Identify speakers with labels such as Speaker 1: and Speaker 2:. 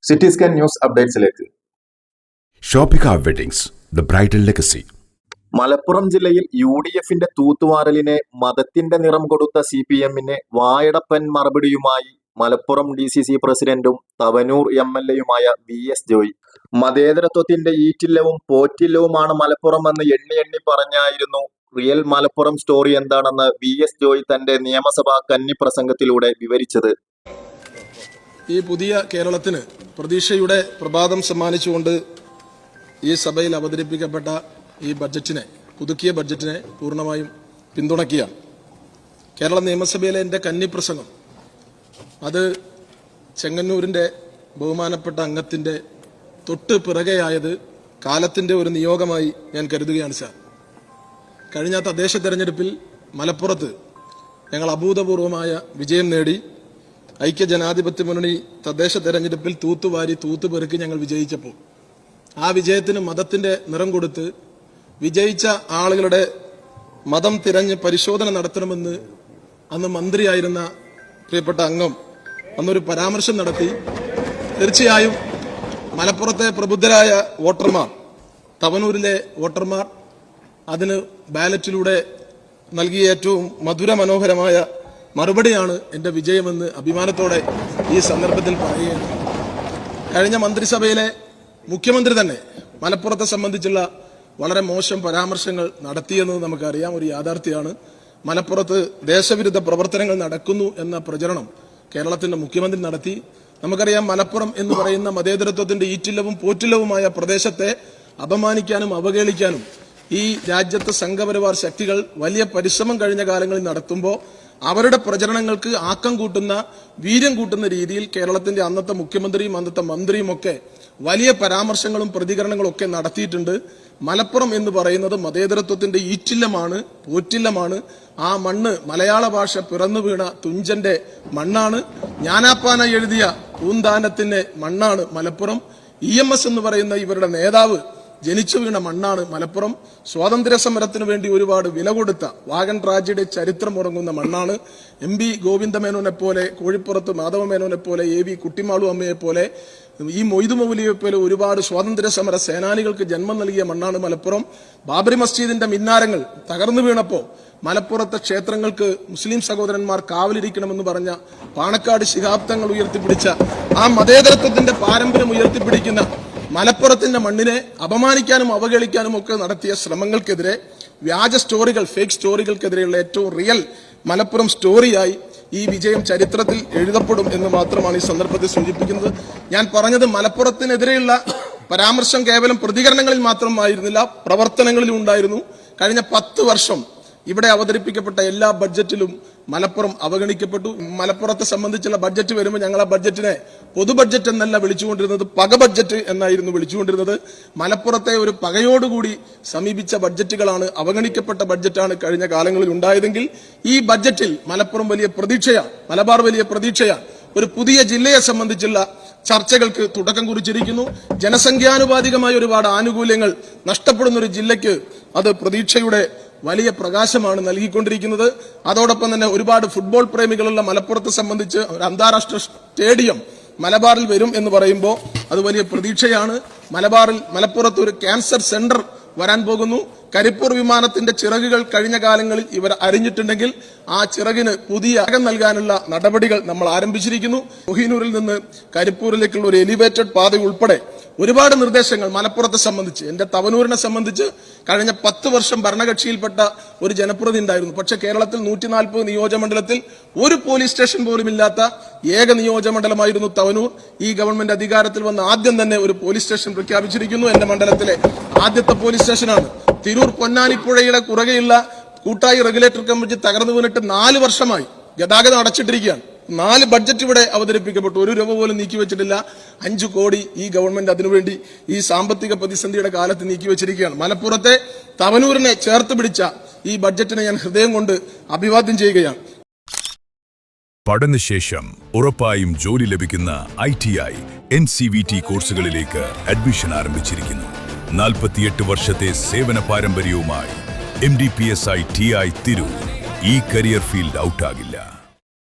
Speaker 1: City scan news അപ്ഡേറ്റ്സിലേക്ക്.
Speaker 2: Shoppika weddings, the bridal legacy.
Speaker 1: Malappuram ജില്ലയിൽ UDFന്റെ തൂത്തുവാരലിനെ മതത്തിന്റെ നിറം കൊടുത്ത CPMന് വായടപ്പൻ മറുപടിയുമായി മലപ്പുറം DCC പ്രസിഡന്റും തവനൂർ MLAയുമായ VS ജോയ്. മതേതരത്വത്തിന്റെ ഈറ്റില്ലവും പോറ്റില്ലവുമാണ് മലപ്പുറം എന്ന് എണ്ണി പറഞ്ഞായിരുന്നു റിയൽ മലപ്പുറം സ്റ്റോറി എന്താണെന്ന് VS ജോയ് തന്റെ നിയമസഭാ കന്നി പ്രസംഗത്തിലൂടെ വിവരിച്ചത്.
Speaker 3: ഈ പുതിയ കേരളത്തിന് പ്രതീക്ഷയുടെ പ്രഭാതം സമ്മാനിച്ചുകൊണ്ട് ഈ സഭയിൽ അവതരിപ്പിക്കപ്പെട്ട ഈ ബഡ്ജറ്റിനെ, പുതുക്കിയ ബഡ്ജറ്റിനെ പൂർണ്ണമായും പിന്തുണയ്ക്കുകയാണ്. കേരള നിയമസഭയിലെ എൻ്റെ കന്നിപ്രസംഗം അത് ചെങ്ങന്നൂരിൻ്റെ ബഹുമാനപ്പെട്ട അംഗത്തിൻ്റെ തൊട്ട് പിറകെയായത് കാലത്തിൻ്റെ ഒരു നിയോഗമായി ഞാൻ കരുതുകയാണ് സാർ. കഴിഞ്ഞ തദ്ദേശ തെരഞ്ഞെടുപ്പിൽ മലപ്പുറത്ത് ഞങ്ങൾ അഭൂതപൂർവമായ വിജയം നേടി. ഐക്യജനാധിപത്യ മുന്നണി തദ്ദേശ തെരഞ്ഞെടുപ്പിൽ തൂത്തുപെറുക്കി ഞങ്ങൾ വിജയിച്ചപ്പോൾ ആ വിജയത്തിന് മതത്തിന്റെ നിറം കൊടുത്ത് വിജയിച്ച ആളുകളുടെ മതം തിരഞ്ഞ് പരിശോധന നടത്തണമെന്ന് അന്ന് മന്ത്രിയായിരുന്ന പ്രിയപ്പെട്ട അംഗം അന്നൊരു പരാമർശം നടത്തി. തീർച്ചയായും മലപ്പുറത്തെ പ്രബുദ്ധരായ വോട്ടർമാർ, തവനൂരിലെ വോട്ടർമാർ അതിന് ബാലറ്റിലൂടെ നൽകിയ ഏറ്റവും മധുര മനോഹരമായ മറുപടിയാണ് എൻ്റെ വിജയമെന്ന് അഭിമാനത്തോടെ ഈ സന്ദർഭത്തിൽ പറയുകയാണ്. കഴിഞ്ഞ മന്ത്രിസഭയിലെ മുഖ്യമന്ത്രി തന്നെ മലപ്പുറത്തെ സംബന്ധിച്ചുള്ള വളരെ മോശം പരാമർശങ്ങൾ നടത്തിയെന്നത് നമുക്കറിയാം, ഒരു യാഥാർത്ഥ്യമാണ്. മലപ്പുറത്ത് ദേശവിരുദ്ധ പ്രവർത്തനങ്ങൾ നടക്കുന്നു എന്ന പ്രചരണം കേരളത്തിന്റെ മുഖ്യമന്ത്രി നടത്തി. നമുക്കറിയാം, മലപ്പുറം എന്ന് പറയുന്ന മതേതരത്വത്തിന്റെ ഈറ്റില്ലവും പോറ്റില്ലവുമായ പ്രദേശത്തെ അപമാനിക്കാനും അവഹേളിക്കാനും ഈ രാജ്യത്തെ സംഘപരിവാർ ശക്തികൾ വലിയ പരിശ്രമം കഴിഞ്ഞ കാലങ്ങളിൽ നടത്തുമ്പോൾ അവരുടെ പ്രചരണങ്ങൾക്ക് ആക്കം കൂട്ടുന്ന, വീര്യം കൂട്ടുന്ന രീതിയിൽ കേരളത്തിന്റെ അന്നത്തെ മുഖ്യമന്ത്രിയും അന്നത്തെ മന്ത്രിയും ഒക്കെ വലിയ പരാമർശങ്ങളും പ്രതികരണങ്ങളും ഒക്കെ നടത്തിയിട്ടുണ്ട്. മലപ്പുറം എന്ന് പറയുന്നത് മതേതരത്വത്തിന്റെ ഈറ്റില്ലമാണ്, പോറ്റില്ലമാണ്. ആ മണ്ണ് മലയാള ഭാഷ പിറന്നു വീണ തുഞ്ചന്റെ മണ്ണാണ്. ജ്ഞാനാപ്പാന എഴുതിയ പൂന്താനത്തിന്റെ മണ്ണാണ് മലപ്പുറം. EMS എന്ന് പറയുന്ന ഇവരുടെ നേതാവ് ജനിച്ചു വീണ മണ്ണാണ് മലപ്പുറം. സ്വാതന്ത്ര്യ സമരത്തിന് വേണ്ടി ഒരുപാട് വില കൊടുത്ത വാഗൺ ട്രാജഡിയുടെ ചരിത്രം ഉറങ്ങുന്ന മണ്ണാണ്. MB ഗോവിന്ദമേനോനെ പോലെ, കോഴിപ്പുറത്ത് മാധവമേനോനെ പോലെ, AV കുട്ടിമാളു അമ്മയെ പോലെ, ഈ മൊയ്തു മൗലിയെ പോലെ ഒരുപാട് സ്വാതന്ത്ര്യ സമര സേനാനികൾക്ക് ജന്മം നൽകിയ മണ്ണാണ് മലപ്പുറം. ബാബറി മസ്ജിദിന്റെ മിന്നാരങ്ങൾ തകർന്നു വീണപ്പോ മലപ്പുറത്തെ ക്ഷേത്രങ്ങൾക്ക് മുസ്ലിം സഹോദരന്മാർ കാവലിരിക്കണമെന്ന് പറഞ്ഞ പാണക്കാട് ശിഹാബ് തങ്ങൾ ഉയർത്തിപ്പിടിച്ച ആ മതേതരത്വത്തിന്റെ പാരമ്പര്യം ഉയർത്തിപ്പിടിക്കുന്ന മലപ്പുറത്തിന്റെ മണ്ണിനെ അപമാനിക്കാനും അവഹേളിക്കാനും ഒക്കെ നടത്തിയ ശ്രമങ്ങൾക്കെതിരെ, വ്യാജ സ്റ്റോറികൾ, ഫേക്ക് സ്റ്റോറികൾക്കെതിരെയുള്ള ഏറ്റവും റിയൽ മലപ്പുറം സ്റ്റോറിയായി ഈ വിജയം ചരിത്രത്തിൽ എഴുതപ്പെടും എന്ന് മാത്രമാണ് ഈ സന്ദർഭത്തിൽ സൂചിപ്പിക്കുന്നത്. ഞാൻ പറഞ്ഞത് മലപ്പുറത്തിനെതിരെയുള്ള പരാമർശം കേവലം പ്രതികരണങ്ങളിൽ മാത്രമായിരുന്നില്ല, പ്രവർത്തനങ്ങളിലും ഉണ്ടായിരുന്നു. കഴിഞ്ഞ 10 വർഷം ഇവിടെ അവതരിപ്പിക്കപ്പെട്ട എല്ലാ ബഡ്ജറ്റിലും മലപ്പുറം അവഗണിക്കപ്പെട്ടു. മലപ്പുറത്തെ സംബന്ധിച്ചുള്ള ബഡ്ജറ്റ് വരുമ്പോൾ ഞങ്ങൾ ആ ബഡ്ജറ്റിനെ പൊതു ബഡ്ജറ്റ് എന്നല്ല വിളിച്ചുകൊണ്ടിരുന്നത്, പക ബഡ്ജറ്റ് എന്നായിരുന്നു വിളിച്ചുകൊണ്ടിരുന്നത്. മലപ്പുറത്തെ ഒരു പകയോടുകൂടി സമീപിച്ച ബഡ്ജറ്റുകളാണ്, അവഗണിക്കപ്പെട്ട ബഡ്ജറ്റാണ് കഴിഞ്ഞ കാലങ്ങളിൽ ഉണ്ടായതെങ്കിൽ ഈ ബഡ്ജറ്റിൽ മലപ്പുറം വലിയ പ്രതീക്ഷയാണ്, മലബാർ വലിയ പ്രതീക്ഷയാണ്. ഒരു പുതിയ ജില്ലയെ സംബന്ധിച്ചുള്ള ചർച്ചകൾക്ക് തുടക്കം കുറിച്ചിരിക്കുന്നു. ജനസംഖ്യാനുപാതികമായ ഒരുപാട് ആനുകൂല്യങ്ങൾ നഷ്ടപ്പെടുന്ന ഒരു ജില്ലയ്ക്ക് അത് പ്രതീക്ഷയുടെ വലിയ പ്രകാശമാണ് നൽകിക്കൊണ്ടിരിക്കുന്നത്. അതോടൊപ്പം തന്നെ ഒരുപാട് ഫുട്ബോൾ പ്രേമികളുള്ള മലപ്പുറത്തെ സംബന്ധിച്ച് ഒരു അന്താരാഷ്ട്ര സ്റ്റേഡിയം മലബാറിൽ വരും എന്ന് പറയുമ്പോൾ അത് വലിയ പ്രതീക്ഷയാണ്. മലപ്പുറത്ത് ഒരു ക്യാൻസർ സെന്റർ വരാൻ പോകുന്നു. കരിപ്പൂർ വിമാനത്തിന്റെ ചിറകുകൾ കഴിഞ്ഞ കാലങ്ങളിൽ ഇവർ അരിഞ്ഞിട്ടുണ്ടെങ്കിൽ ആ ചിറകിന് പുതിയ അകം നൽകാനുള്ള നടപടികൾ നമ്മൾ ആരംഭിച്ചിരിക്കുന്നു. കൊഹീനൂരിൽ നിന്ന് കരിപ്പൂരിലേക്കുള്ള ഒരു എലിവേറ്റഡ് പാത ഉൾപ്പെടെ ഒരുപാട് നിർദ്ദേശങ്ങൾ മലപ്പുറത്തെ സംബന്ധിച്ച്, എന്റെ തവനൂരിനെ സംബന്ധിച്ച് കഴിഞ്ഞ 10 വർഷം ഭരണകക്ഷിയിൽപ്പെട്ട ഒരു ജനപ്രതിനിധി ഉണ്ടായിരുന്നു. പക്ഷെ കേരളത്തിൽ 140 നിയോജകമണ്ഡലത്തിൽ ഒരു പോലീസ് സ്റ്റേഷൻ പോലും ഇല്ലാത്ത ഏക നിയോജകമണ്ഡലമായിരുന്നു തവനൂർ. ഈ ഗവൺമെന്റ് അധികാരത്തിൽ വന്ന ആദ്യം തന്നെ ഒരു പോലീസ് സ്റ്റേഷൻ പ്രഖ്യാപിച്ചിരിക്കുന്നു. എന്റെ മണ്ഡലത്തിലെ ആദ്യത്തെ പോലീസ് സ്റ്റേഷനാണ്. തിരൂർ പൊന്നാനിപ്പുഴയുടെ കുറുകെയുള്ള കൂട്ടായി റെഗുലേറ്റർ കമ്മിറ്റി തകർന്നു വീണിട്ട് 4 വർഷമായി ഗതാഗതം അടച്ചിട്ടിരിക്കുകയാണ്. 4 ബഡ്ജറ്റ് ഇവിടെ അവതരിപ്പിക്കപ്പെട്ടു, 1 രൂപ പോലും നീക്കിവെച്ചിട്ടില്ല. 5 കോടി ഈ ഗവൺമെന്റ് അതിനുവേണ്ടി ഈ സാമ്പത്തിക പ്രതിസന്ധിയുടെ കാലത്ത് നീക്കിവെച്ചിരിക്കുകയാണ്. മലപ്പുറത്തെ തവനൂരിനെ ചേർത്ത് പിടിച്ച ഈ ബഡ്ജറ്റിനെ ഞാൻ ഹൃദയം കൊണ്ട് അഭിവാദ്യം ചെയ്യുകയാണ്.
Speaker 4: പഠനശേഷം ഉറപ്പായും ജോലി ലഭിക്കുന്ന ITI NCVT കോഴ്സുകളിലേക്ക് അഡ്മിഷൻ ആരംഭിച്ചിരിക്കുന്നു. 48 വർഷത്തെ സേവന പാരമ്പര്യവുമായി MDPSI TI തിരൂർ. ഈ കരിയർ ഫീൽഡ് ഔട്ടാകില്ല.